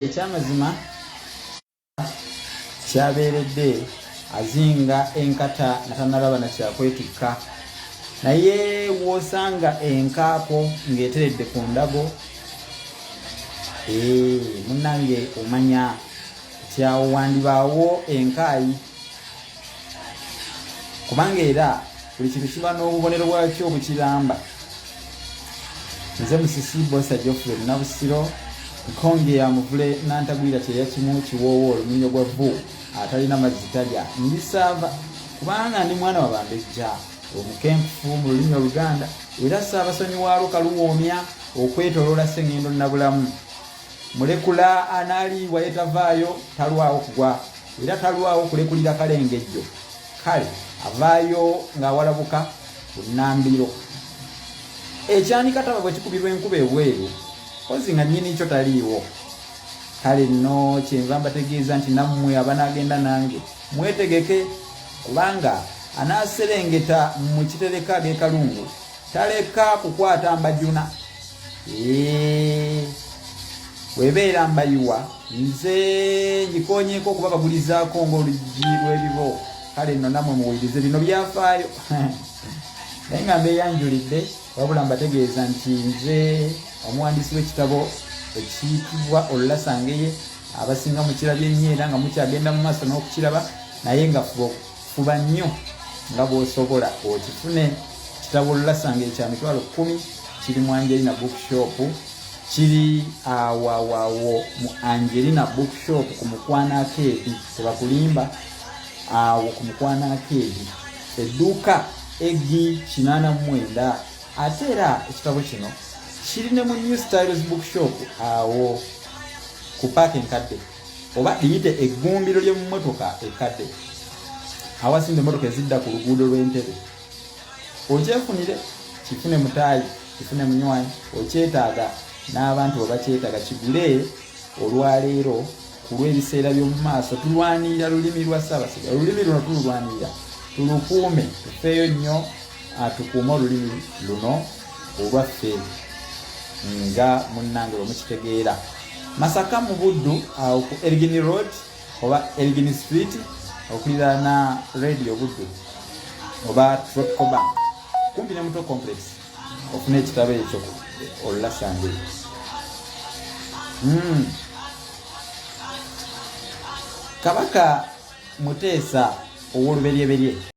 Ekyamazima kyabeeredde azinga enkata natanalaba na kyakwetikka naye wosanga enkaako ng'eteredde ku ndago munnange omanya kyawo wandibaawo enkaayi kubanga era buli kintu kiba n'obubonero bwakyo obukiramba. Nze musisi Ssaabasajja Nnabusiro nkonge ya muvule nantagwira kyeya kimu kiwoowo oluminyo gwa vvu atalina mazzi talya ndisaava kubanga ndi mwana wa Bambejja omukenkufu mu lulimi Oluganda era Ssaabasonyiwaalo kaluwoomya okwetooloola Sseŋŋendo Nnabulamu mulekula anaaliibwa yetavaayo talwawo kugwa era talwawo kulekulira kalengejjo kale avaayo ng'awalabuka ku nnambiro. Ekyanikataba bwe kikubirwa enkuba ebweru kozi nga nnyini kyo taliiwo. Kale nno kyenva mbategeeza nti nammwe abanaagenda nange mwetegeke kubanga anaaserengeta mu kitereka ag'ekalungu taleka kukwata mbajuna. Bwebeera mbayiwa nze ngikonyeeko okuba bagulizaako ng'oluggi lw'ebibo. Kale nno nammwe muwulirize bino byafaayo naye nga mbeeyanjulidde wabula mbategeeza nti nze omuwandiisi w'ekitabo ekiyitibwa Olulasangeye abasinga mukirabye nnyo era nga mukyagenda mu maaso n'okukiraba naye nga fuba nnyo nga bw'osobola okifune. Kitabo Olulasangeye kya mitwalo 10 kiri mu Angelina Bookshop, kiri awo mu Angelina Bookshop ku Mukwana Akeedi tebakulimba awo ku Mukwana Akeedi edduuka eggi 89. Ate era ekitabo kino kiri ne mu New Styles Bookshop awo ku paaka enkadde oba liyite eggumbiro ly'emmotoka ekadde awasimba emmotoka ezidda ku luguudo lw'Entebbe. Okyefunire kifune mutaayi kifune munywanyi okyetaaga n'abantu bwe bakyetaaga kigule olwaleero ku lw'ebiseera by'omu maaso. Tulwanirira lulimi lwa Ssaabasajja, olulimi luno tululwanirira tulukuume tufeeyo nnyo tukuume olulimi luno olwaffe nga munnange bwe mukitegeera. Masaka mu Buddu awo ku Elgin Road oba Elgin Street okuliraana Radio Buddu oba Tropical Bank kumpi ne Muto Complex ofuna ekitabo ekyo Olulasangeye. Kabaka Muteesa ow'oluberyeberye